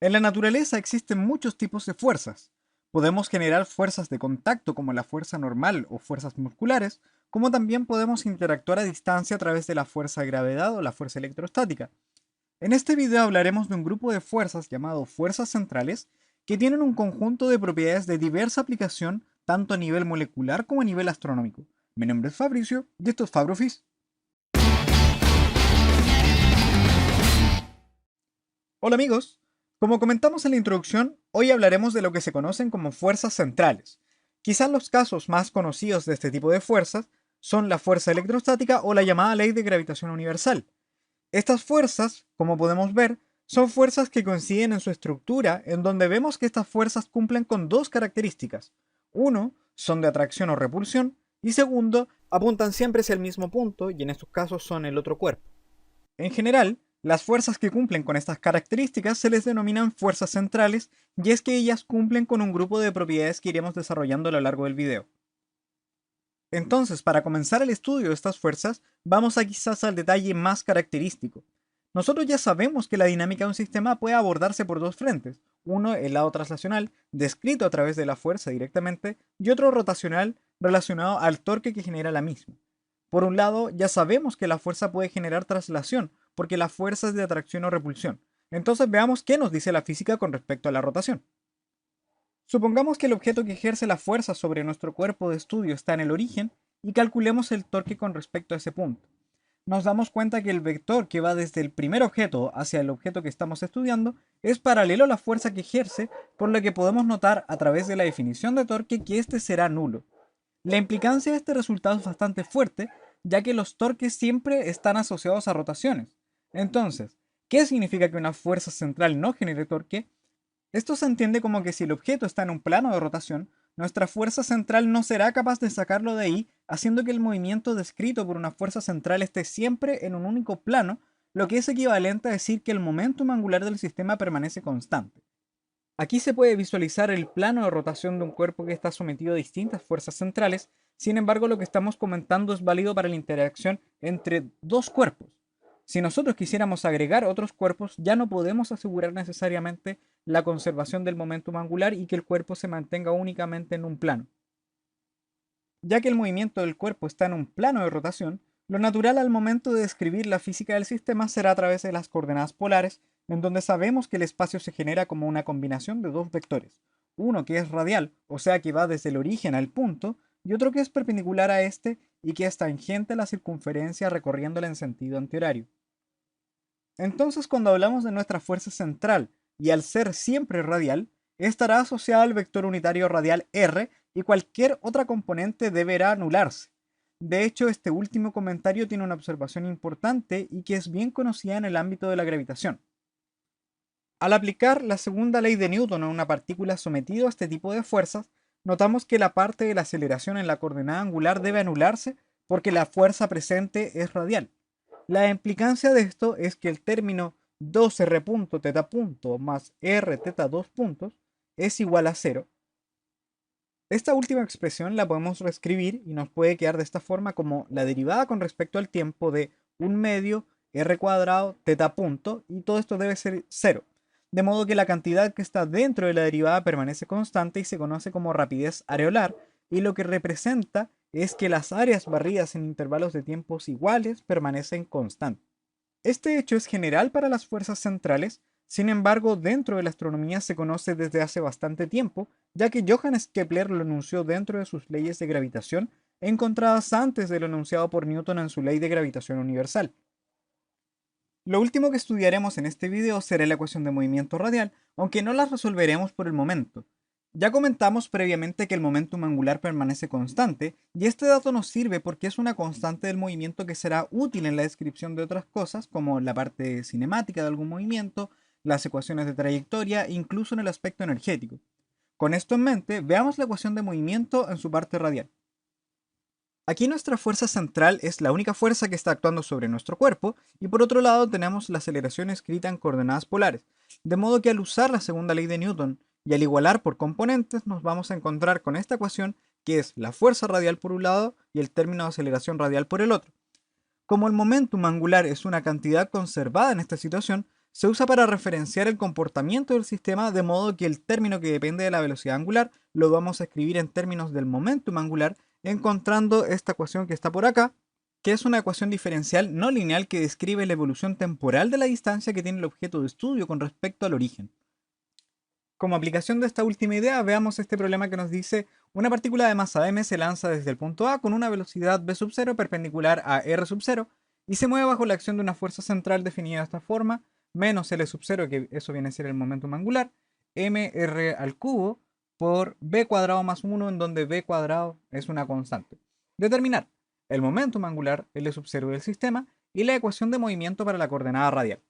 En la naturaleza existen muchos tipos de fuerzas. Podemos generar fuerzas de contacto como la fuerza normal o fuerzas musculares, como también podemos interactuar a distancia a través de la fuerza de gravedad o la fuerza electrostática. En este video hablaremos de un grupo de fuerzas llamado fuerzas centrales que tienen un conjunto de propiedades de diversa aplicación tanto a nivel molecular como a nivel astronómico. Mi nombre es Fabricio y esto es Fabrofis. Hola amigos, como comentamos en la introducción, hoy hablaremos de lo que se conocen como fuerzas centrales. Quizás los casos más conocidos de este tipo de fuerzas son la fuerza electrostática o la llamada ley de gravitación universal. Estas fuerzas, como podemos ver, son fuerzas que coinciden en su estructura, en donde vemos que estas fuerzas cumplen con dos características. Uno, son de atracción o repulsión, y segundo, apuntan siempre hacia el mismo punto, y en estos casos son el otro cuerpo. En general, las fuerzas que cumplen con estas características se les denominan fuerzas centrales, y es que ellas cumplen con un grupo de propiedades que iremos desarrollando a lo largo del video. Entonces, para comenzar el estudio de estas fuerzas, vamos a quizás al detalle más característico. Nosotros ya sabemos que la dinámica de un sistema puede abordarse por dos frentes. Uno, el lado traslacional, descrito a través de la fuerza directamente, y otro rotacional, relacionado al torque que genera la misma. Por un lado, ya sabemos que la fuerza puede generar traslación, porque la fuerza es de atracción o repulsión. Entonces veamos qué nos dice la física con respecto a la rotación. Supongamos que el objeto que ejerce la fuerza sobre nuestro cuerpo de estudio está en el origen y calculemos el torque con respecto a ese punto. Nos damos cuenta que el vector que va desde el primer objeto hacia el objeto que estamos estudiando es paralelo a la fuerza que ejerce, por lo que podemos notar a través de la definición de torque que este será nulo. La implicancia de este resultado es bastante fuerte, ya que los torques siempre están asociados a rotaciones. Entonces, ¿qué significa que una fuerza central no genere torque? Esto se entiende como que si el objeto está en un plano de rotación, nuestra fuerza central no será capaz de sacarlo de ahí, haciendo que el movimiento descrito por una fuerza central esté siempre en un único plano, lo que es equivalente a decir que el momentum angular del sistema permanece constante. Aquí se puede visualizar el plano de rotación de un cuerpo que está sometido a distintas fuerzas centrales, sin embargo lo que estamos comentando es válido para la interacción entre dos cuerpos. Si nosotros quisiéramos agregar otros cuerpos, ya no podemos asegurar necesariamente la conservación del momentum angular y que el cuerpo se mantenga únicamente en un plano. Ya que el movimiento del cuerpo está en un plano de rotación, lo natural al momento de describir la física del sistema será a través de las coordenadas polares, en donde sabemos que el espacio se genera como una combinación de dos vectores, uno que es radial, o sea que va desde el origen al punto, y otro que es perpendicular a este y que es tangente a la circunferencia recorriéndola en sentido antihorario. Entonces, cuando hablamos de nuestra fuerza central y al ser siempre radial, estará asociada al vector unitario radial r y cualquier otra componente deberá anularse. De hecho, este último comentario tiene una observación importante y que es bien conocida en el ámbito de la gravitación. Al aplicar la segunda ley de Newton a una partícula sometida a este tipo de fuerzas, notamos que la parte de la aceleración en la coordenada angular debe anularse porque la fuerza presente es radial. La implicancia de esto es que el término 2r punto teta punto más r teta 2 puntos es igual a cero. Esta última expresión la podemos reescribir y nos puede quedar de esta forma como la derivada con respecto al tiempo de un medio r cuadrado teta punto, y todo esto debe ser cero. De modo que la cantidad que está dentro de la derivada permanece constante y se conoce como rapidez areolar, y lo que representa es que las áreas barridas en intervalos de tiempos iguales permanecen constantes. Este hecho es general para las fuerzas centrales, sin embargo, dentro de la astronomía se conoce desde hace bastante tiempo, ya que Johannes Kepler lo enunció dentro de sus leyes de gravitación, encontradas antes de lo enunciado por Newton en su ley de gravitación universal. Lo último que estudiaremos en este video será la ecuación de movimiento radial, aunque no la resolveremos por el momento. Ya comentamos previamente que el momentum angular permanece constante, y este dato nos sirve porque es una constante del movimiento que será útil en la descripción de otras cosas, como la parte cinemática de algún movimiento, las ecuaciones de trayectoria, e incluso en el aspecto energético. Con esto en mente, veamos la ecuación de movimiento en su parte radial. Aquí nuestra fuerza central es la única fuerza que está actuando sobre nuestro cuerpo, y por otro lado tenemos la aceleración escrita en coordenadas polares, de modo que al usar la segunda ley de Newton y al igualar por componentes nos vamos a encontrar con esta ecuación que es la fuerza radial por un lado y el término de aceleración radial por el otro. Como el momentum angular es una cantidad conservada en esta situación, Se usa para referenciar el comportamiento del sistema, de modo que el término que depende de la velocidad angular lo vamos a escribir en términos del momentum angular, encontrando esta ecuación que está por acá, que es una ecuación diferencial no lineal que describe la evolución temporal de la distancia que tiene el objeto de estudio con respecto al origen. Como aplicación de esta última idea, veamos este problema que nos dice: una partícula de masa m se lanza desde el punto A con una velocidad v sub 0 perpendicular a r sub 0 y se mueve bajo la acción de una fuerza central definida de esta forma, menos L sub 0, que eso viene a ser el momentum angular, mr al cubo por b cuadrado más 1, en donde b cuadrado es una constante. Determinar el momentum angular, L sub 0 del sistema, y la ecuación de movimiento para la coordenada radial.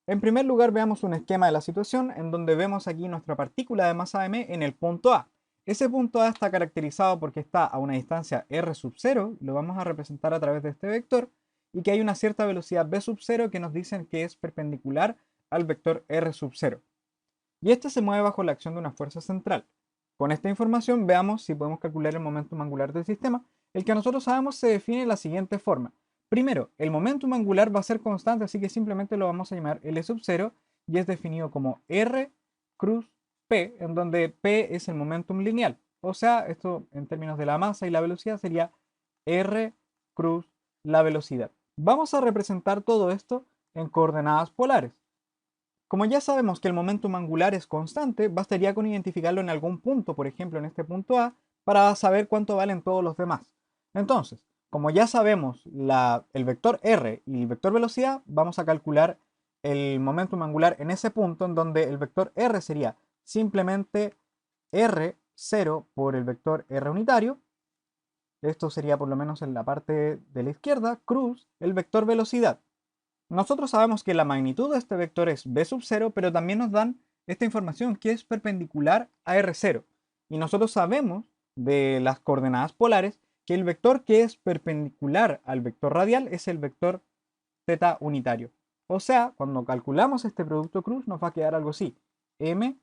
En primer lugar, veamos un esquema de la situación en donde vemos aquí nuestra partícula de masa m en el punto A. Ese punto A está caracterizado porque está a una distancia r sub 0, lo vamos a representar a través de este vector, y que hay una cierta velocidad v sub 0 que nos dicen que es perpendicular al vector r sub 0. Y este se mueve bajo la acción de una fuerza central. Con esta información veamos si podemos calcular el momentum angular del sistema. El que nosotros sabemos se define de la siguiente forma. Primero, el momentum angular va a ser constante, así que simplemente lo vamos a llamar L sub 0 y es definido como R cruz P, en donde P es el momentum lineal. O sea, esto en términos de la masa y la velocidad sería R cruz la velocidad. Vamos a representar todo esto en coordenadas polares. Como ya sabemos que el momentum angular es constante, bastaría con identificarlo en algún punto, por ejemplo en este punto A, para saber cuánto valen todos los demás. Entonces, como ya sabemos el vector r y el vector velocidad, vamos a calcular el momentum angular en ese punto, en donde el vector r sería simplemente r0 por el vector r unitario. Esto sería por lo menos en la parte de la izquierda, cruz el vector velocidad. Nosotros sabemos que la magnitud de este vector es v sub 0, pero también nos dan esta información que es perpendicular a r0. Y nosotros sabemos de las coordenadas polares que el vector que es perpendicular al vector radial es el vector z unitario. O sea, cuando calculamos este producto cruz nos va a quedar algo así: m,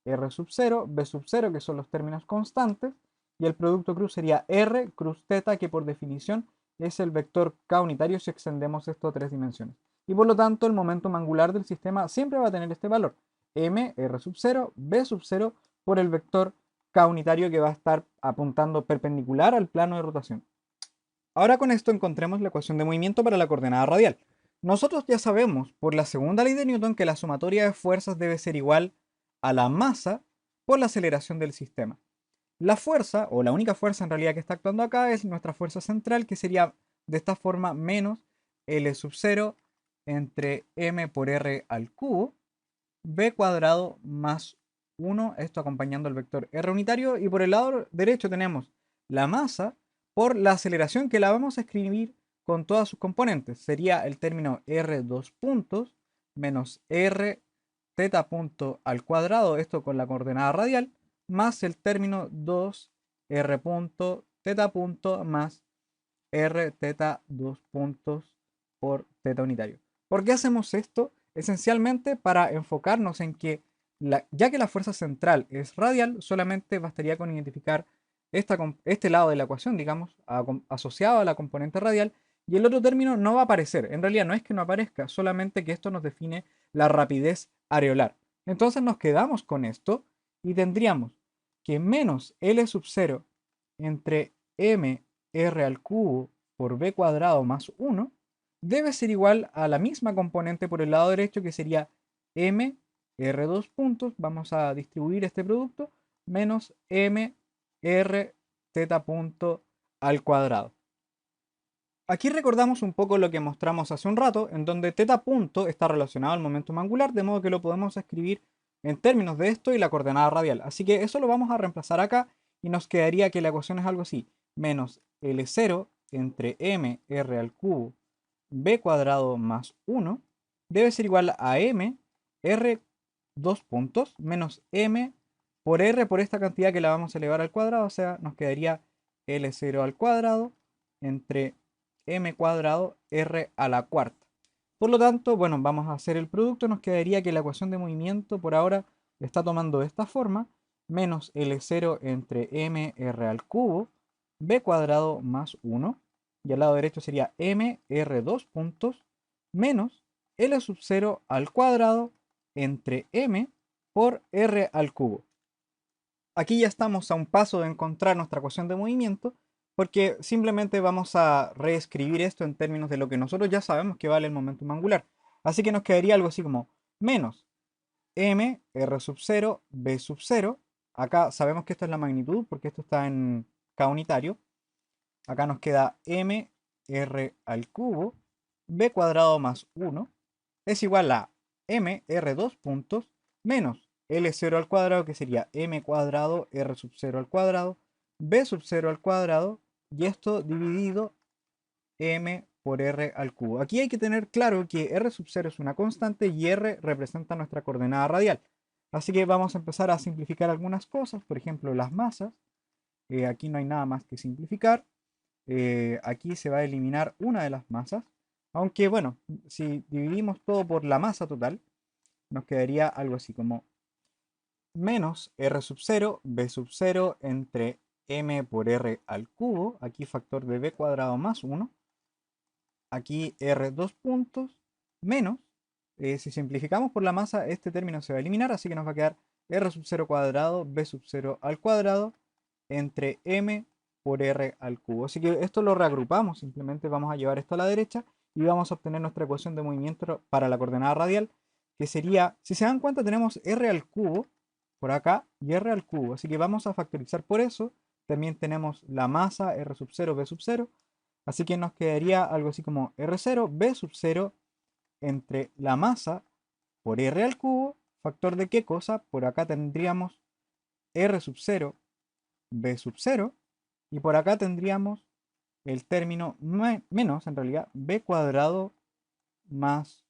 r sub 0, v sub 0, que son los términos constantes, y el producto cruz sería r cruz θ, que por definición es el vector k unitario si extendemos esto a 3 dimensiones. Y por lo tanto el momentum angular del sistema siempre va a tener este valor: m, r sub 0, v sub 0 por el vector k unitario, que va a estar apuntando perpendicular al plano de rotación. Ahora con esto encontremos la ecuación de movimiento para la coordenada radial. Nosotros ya sabemos por la segunda ley de Newton que la sumatoria de fuerzas debe ser igual a la masa por la aceleración del sistema. La fuerza, o la única fuerza en realidad que está actuando acá, es nuestra fuerza central, que sería de esta forma menos L sub 0 entre m por r al cubo, b cuadrado más 1, esto acompañando el vector r unitario, y por el lado derecho tenemos la masa por la aceleración, que la vamos a escribir con todas sus componentes. Sería el término r dos puntos menos r θ punto al cuadrado, esto con la coordenada radial, más el término 2 r punto θ punto más r θ 2 puntos por θ unitario. ¿Por qué hacemos esto? Esencialmente para enfocarnos en que, ya que la fuerza central es radial, solamente bastaría con identificar este lado de la ecuación, digamos, asociado a la componente radial, y el otro término no va a aparecer. En realidad no es que no aparezca, solamente que esto nos define la rapidez areolar. Entonces nos quedamos con esto y tendríamos que menos L sub 0 entre m r al cubo por b cuadrado más 1 debe ser igual a la misma componente por el lado derecho, que sería m r dos puntos, vamos a distribuir este producto, menos m r θ punto al cuadrado. Aquí recordamos un poco lo que mostramos hace un rato, en donde θ punto está relacionado al momentum angular, de modo que lo podemos escribir en términos de esto y la coordenada radial. Así que eso lo vamos a reemplazar acá y nos quedaría que la ecuación es algo así: menos L0 entre m r al cubo b cuadrado más 1 debe ser igual a m r dos puntos menos m por r por esta cantidad que la vamos a elevar al cuadrado, o sea, nos quedaría L0 al cuadrado entre m cuadrado r a la cuarta. Por lo tanto, bueno, vamos a hacer el producto. Nos quedaría que la ecuación de movimiento por ahora está tomando esta forma: menos L0 entre m r al cubo b cuadrado más 1, y al lado derecho sería m r dos puntos menos L sub 0 al cuadrado entre m por r al cubo. Aquí ya estamos a un paso de encontrar nuestra ecuación de movimiento, porque simplemente vamos a reescribir esto en términos de lo que nosotros ya sabemos que vale el momentum angular. Así que nos quedaría algo así como menos m r sub 0 b sub 0. Acá sabemos que esto es la magnitud porque esto está en k unitario. Acá nos queda m r al cubo b cuadrado más 1 es igual a m r 2 puntos menos L0 al cuadrado, que sería m cuadrado r sub 0 al cuadrado b sub 0 al cuadrado, y esto dividido m por r al cubo. Aquí hay que tener claro que r sub 0 es una constante y r representa nuestra coordenada radial. Así que vamos a empezar a simplificar algunas cosas, por ejemplo las masas. Aquí no hay nada más que simplificar. Aquí se va a eliminar una de las masas. Aunque bueno, si dividimos todo por la masa total, nos quedaría algo así como menos r sub 0, b sub 0 entre m por r al cubo, aquí factor de b cuadrado más 1, aquí r 2 puntos, menos, si simplificamos por la masa, este término se va a eliminar, así que nos va a quedar r sub 0 cuadrado, b sub 0 al cuadrado, entre m por r al cubo. Así que esto lo reagrupamos, simplemente vamos a llevar esto a la derecha y vamos a obtener nuestra ecuación de movimiento para la coordenada radial, que sería, si se dan cuenta, tenemos r al cubo por acá y r al cubo, así que vamos a factorizar por eso. También tenemos la masa r sub 0, b sub 0, así que nos quedaría algo así como r0, b sub 0 entre la masa por r al cubo, factor de qué cosa, por acá tendríamos r sub 0, b sub 0, y por acá tendríamos el término menos, en realidad, b cuadrado más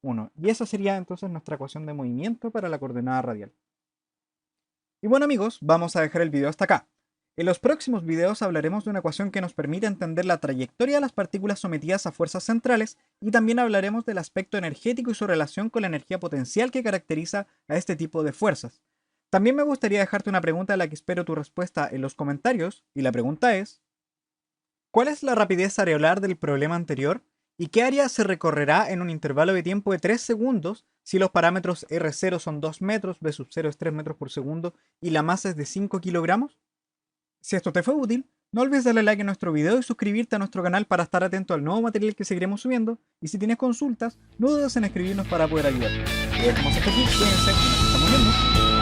1. Y esa sería entonces nuestra ecuación de movimiento para la coordenada radial. Y bueno amigos, vamos a dejar el video hasta acá. En los próximos videos hablaremos de una ecuación que nos permite entender la trayectoria de las partículas sometidas a fuerzas centrales, y también hablaremos del aspecto energético y su relación con la energía potencial que caracteriza a este tipo de fuerzas. También me gustaría dejarte una pregunta a la que espero tu respuesta en los comentarios, y la pregunta es: ¿cuál es la rapidez areolar del problema anterior? ¿Y qué área se recorrerá en un intervalo de tiempo de 3 segundos si los parámetros R0 son 2 metros, B sub 0 es 3 metros por segundo y la masa es de 5 kilogramos? Si esto te fue útil, no olvides darle like a nuestro video y suscribirte a nuestro canal para estar atento al nuevo material que seguiremos subiendo, y si tienes consultas, no dudes en escribirnos para poder ayudar. Lo dejamos hasta aquí, cuídense y nos estamos viendo.